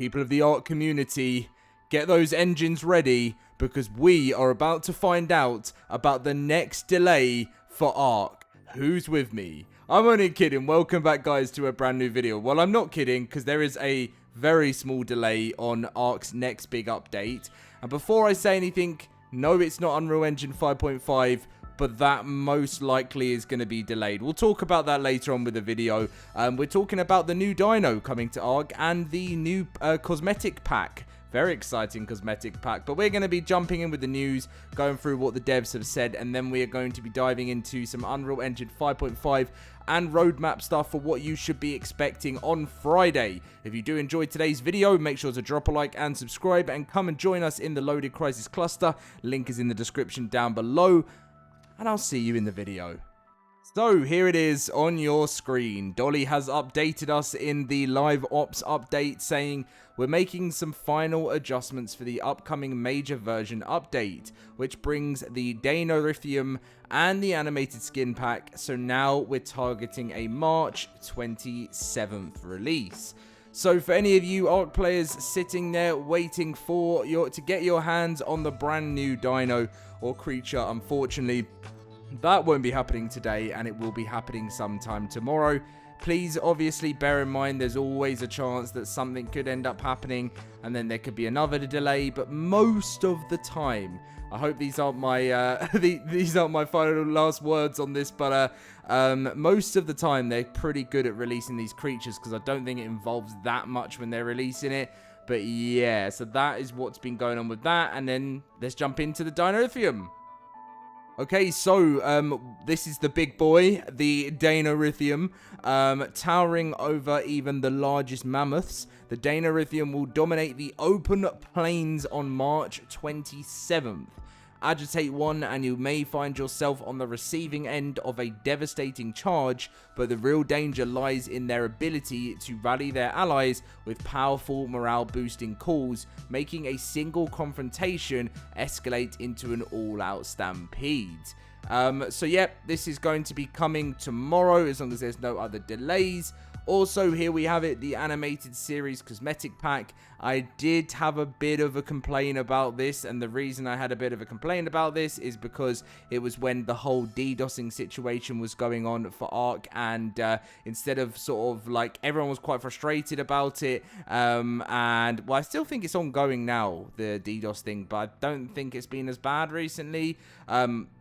People of the ARK community, get those engines ready because we are about to find out about the next delay for ARK. Who's with me? I'm only kidding. Welcome back, guys, to a brand new video. Well, I'm not kidding because there is a very small delay on ARK's next big update. And before I say anything, no, it's not Unreal Engine 5.5. But that most likely is going to be delayed. We'll talk about that later on with the video. We're talking about the new dino coming to ARK and the new cosmetic pack. Very exciting cosmetic pack. But we're going to be jumping in with the news, going through what the devs have said, and then we are going to be diving into some Unreal Engine 5.5 and roadmap stuff for what you should be expecting on Friday. If you do enjoy today's video, make sure to drop a like and subscribe, and come and join us in the LoadedCrysis cluster. Link is in the description down below. And I'll see you in the video. So, here it is on your screen. Dolly has updated us in the live ops update saying we're making some final adjustments for the upcoming major version update, which brings the Deinotherium and the animated skin pack. So now we're targeting a March 27th release. So for any of you ARK players sitting there waiting for to get your hands on the brand new dino or creature, unfortunately, that won't be happening today, and it will be happening sometime tomorrow. Please obviously bear in mind there's always a chance that something could end up happening and then there could be another delay, but most of the time, I hope these aren't my these aren't my final last words on this, but most of the time they're pretty good at releasing these creatures because I don't think it involves that much when they're releasing it. But yeah, so that is what's been going on with that, and then let's jump into the Deinotherium. Okay, so this is the big boy, the Deinotherium, towering over even the largest mammoths. The Deinotherium will dominate the open plains on March 27th. Agitate one and you may find yourself on the receiving end of a devastating charge, but the real danger lies in their ability to rally their allies with powerful morale boosting calls, making a single confrontation escalate into an all-out stampede. So yep, this is going to be coming tomorrow as long as there's no other delays. Also, here we have it, the animated series cosmetic pack. I did have a bit of a complaint about this, and the reason I had a bit of a complaint about this is because it was when the whole DDoSing situation was going on for ARK, and instead of sort of like everyone was quite frustrated about it, and well, I still think it's ongoing now, the DDoS thing, but I don't think it's been as bad recently.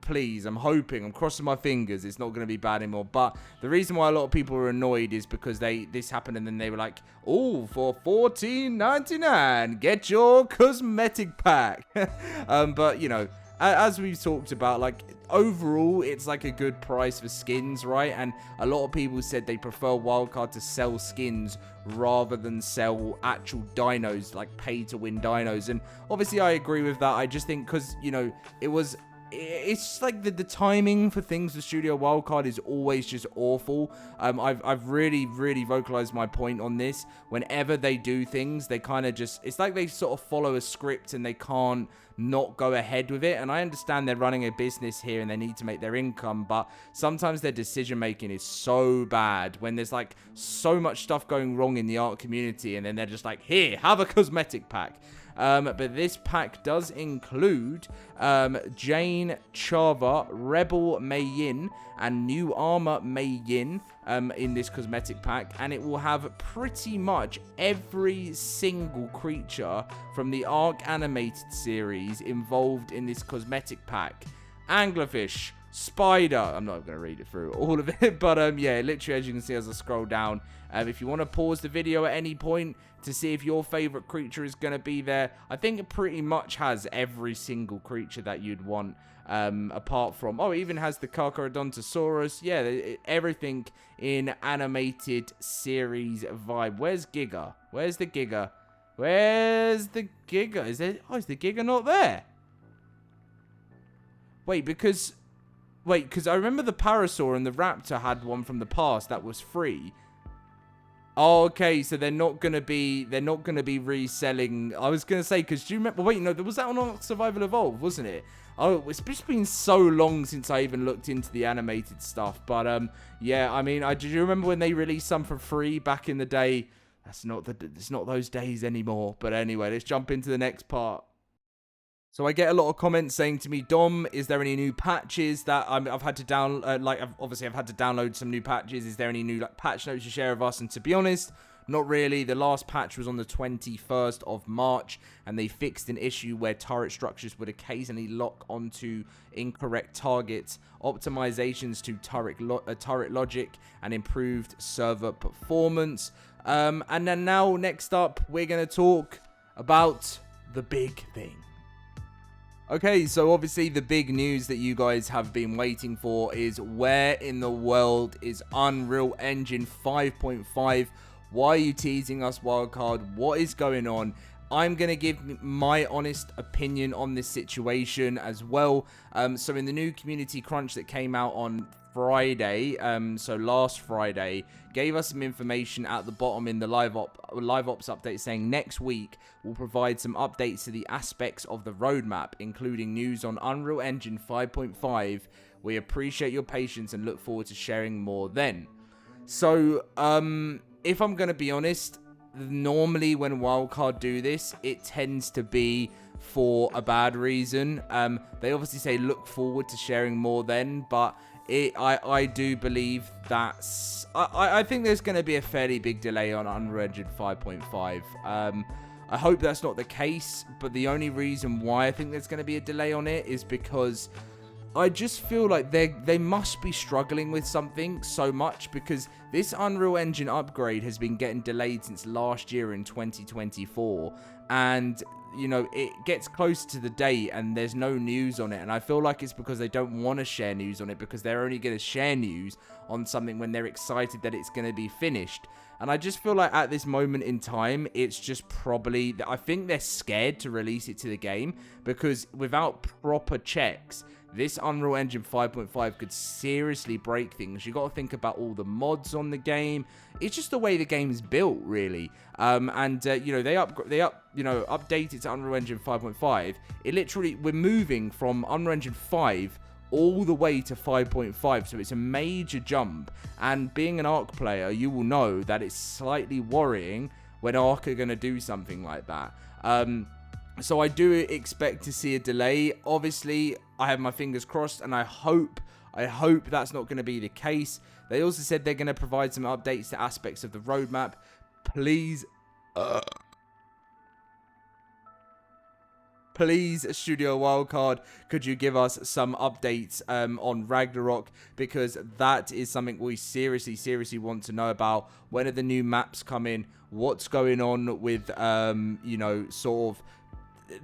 Please, I'm hoping, I'm crossing my fingers it's not going to be bad anymore. But the reason why a lot of people are annoyed is because this happened and then they were like, oh, for $14.99 get your cosmetic pack. But you know, as we've talked about, like overall it's like a good price for skins, right? And a lot of people said they prefer Wildcard to sell skins rather than sell actual dinos, like pay to win dinos. And obviously I agree with that. I just think because, you know, it's just like the timing for things for Studio Wildcard is always just awful. I've really vocalized my point on this. Whenever they do things, they kind of just, it's like they sort of follow a script and they can't not go ahead with it. And I understand they're running a business here and they need to make their income, but sometimes their decision making is so bad when there's like so much stuff going wrong in the ARK community, and then they're just like, here, have a cosmetic pack. But this pack does include Jane Chava, Rebel Mei Yin, and New Armor Mei Yin in this cosmetic pack. And it will have pretty much every single creature from the ARK animated series involved in this cosmetic pack. Anglerfish, Spider, I'm not going to read it through all of it, but yeah, literally as you can see as I scroll down, if you want to pause the video at any point to see if your favorite creature is going to be there, I think it pretty much has every single creature that you'd want, apart from, oh, it even has the Carcharodontosaurus. Yeah, everything in animated series vibe. Where's Giga? Where's the Giga? Where's the Giga? Is the Giga not there? Wait, because I remember the Parasaur and the Raptor had one from the past that was free. Oh, okay, so they're not gonna be reselling. I was gonna say, because do you remember? Wait, no, was that on ARK Survival Evolved, wasn't it? Oh, it's just been so long since I even looked into the animated stuff. But yeah, I mean, do you remember when they released some for free back in the day? It's not those days anymore. But anyway, let's jump into the next part. So I get a lot of comments saying to me, Dom, is there any new patches that I've had to download? I've had to download some new patches. Is there any new patch notes to share with us? And to be honest, not really. The last patch was on the 21st of March, and they fixed an issue where turret structures would occasionally lock onto incorrect targets, optimizations to turret logic, and improved server performance. And then now, next up, we're going to talk about the big thing. Okay, so obviously the big news that you guys have been waiting for is where in the world is Unreal Engine 5.5? Why are you teasing us, Wildcard? What is going on? I'm going to give my honest opinion on this situation as well. So in the new community crunch that came out on Friday, so last Friday, gave us some information at the bottom in the live ops update saying next week we'll provide some updates to the aspects of the roadmap, including news on Unreal Engine 5.5. We appreciate your patience and look forward to sharing more then. So, if I'm going to be honest, normally when Wildcard do this, it tends to be for a bad reason. They obviously say look forward to sharing more then, but I do believe that's... I think there's going to be a fairly big delay on Unreal Engine 5.5. I hope that's not the case, but the only reason why I think there's going to be a delay on it is because I just feel like they must be struggling with something so much, because this Unreal Engine upgrade has been getting delayed since last year in 2024, and you know, it gets close to the date and there's no news on it, and I feel like it's because they don't want to share news on it, because they're only going to share news on something when they're excited that it's going to be finished. And I just feel like at this moment in time, it's just probably... I think they're scared to release it to the game, because without proper checks, this Unreal Engine 5.5 could seriously break things. You got to think about all the mods on the game. It's just the way the game's built, really. You know, they updated it to Unreal Engine 5.5. It literally, we're moving from Unreal Engine 5 all the way to 5.5, so it's a major jump. And being an ARK player, you will know that it's slightly worrying when ARK are going to do something like that. So I do expect to see a delay. Obviously, I have my fingers crossed, and I hope that's not going to be the case. They also said they're going to provide some updates to aspects of the roadmap. Please, please, Studio Wildcard, could you give us some updates on Ragnarok? Because that is something we seriously want to know about. When are the new maps coming? What's going on with, you know, sort of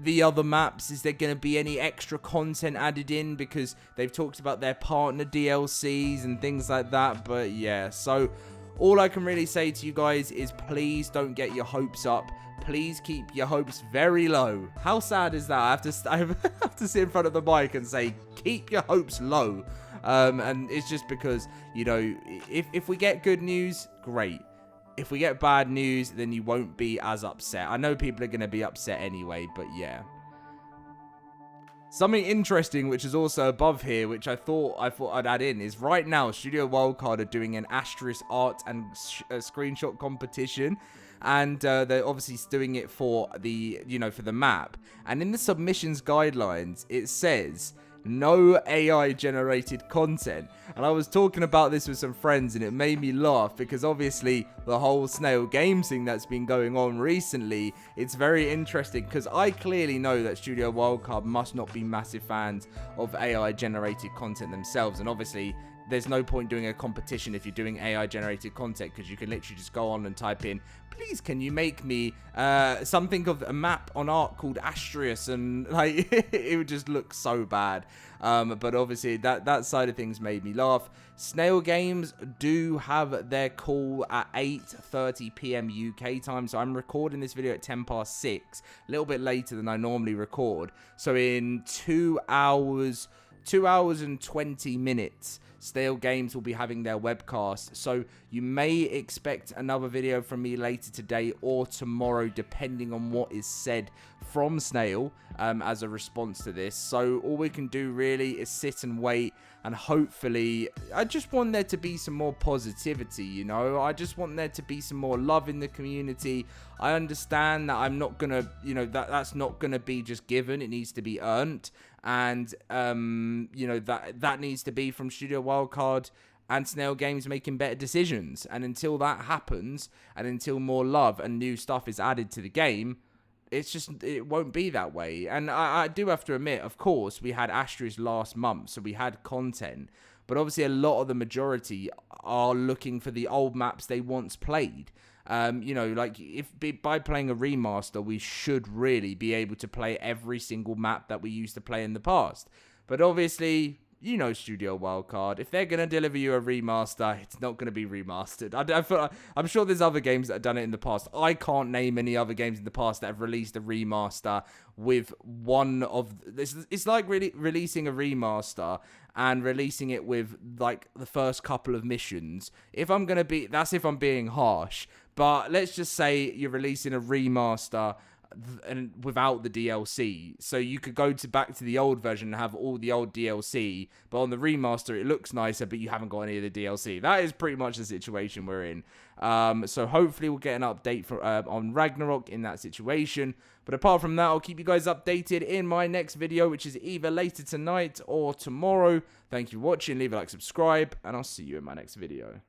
the other maps? Is there going to be any extra content added in? Because they've talked about their partner DLCs and things like that. But yeah, so all I can really say to you guys is please don't get your hopes up. Please keep your hopes very low. How sad is that? I have to sit in front of the mic and say, keep your hopes low. And it's just because, you know, if we get good news, great. If we get bad news, then you won't be as upset. I know people are going to be upset anyway, but yeah. Something interesting, which is also above here, which I thought I'd add in, is right now Studio Wildcard are doing an asterisk art and screenshot competition, and they're obviously doing it for the, you know, for the map. And in the submissions guidelines, it says no AI generated content. And I was talking about this with some friends, and it made me laugh, because obviously the whole Snail Games thing that's been going on recently, it's very interesting, because I clearly know that Studio Wildcard must not be massive fans of AI generated content themselves, and obviously there's no point doing a competition if you're doing AI generated content, because you can literally just go on and type in, please can you make me something of a map on ARK called Astrius, and like it would just look so bad. But obviously that side of things made me laugh. Snail Games do have their call at 8:30 p.m. UK time, so I'm recording this video at 6:10, a little bit later than I normally record. So in 2 hours and 20 minutes, Snail Games will be having their webcast, so you may expect another video from me later today or tomorrow, depending on what is said from Snail as a response to this. So all we can do really is sit and wait. and hopefully I just want there to be some more positivity, you know. I just want there to be some more love in the community. I understand that I'm not gonna, you know, that's not gonna be just given. It needs to be earned, and you know, that needs to be from Studio Wildcard and Snail Games making better decisions. And until that happens, and until more love and new stuff is added to the game, it won't be that way. And I do have to admit, of course, we had Asterisk last month, so we had content, but obviously a lot of the majority are looking for the old maps they once played. You know, like, by playing a remaster, we should really be able to play every single map that we used to play in the past. But obviously, you know, Studio Wildcard, if they're going to deliver you a remaster, it's not going to be remastered. I'm sure there's other games that have done it in the past. I can't name any other games in the past that have released a remaster with one of this. It's like really releasing a remaster and releasing it with, like, the first couple of missions. That's if I'm being harsh. But let's just say you're releasing a remaster and without the DLC, so you could go back to the old version and have all the old DLC, but on the remaster it looks nicer, but you haven't got any of the DLC. That is pretty much the situation we're in. So hopefully we'll get an update on Ragnarok in that situation. But apart from that, I'll keep you guys updated in my next video, which is either later tonight or tomorrow. Thank you for watching. Leave a like, subscribe, and I'll see you in my next video.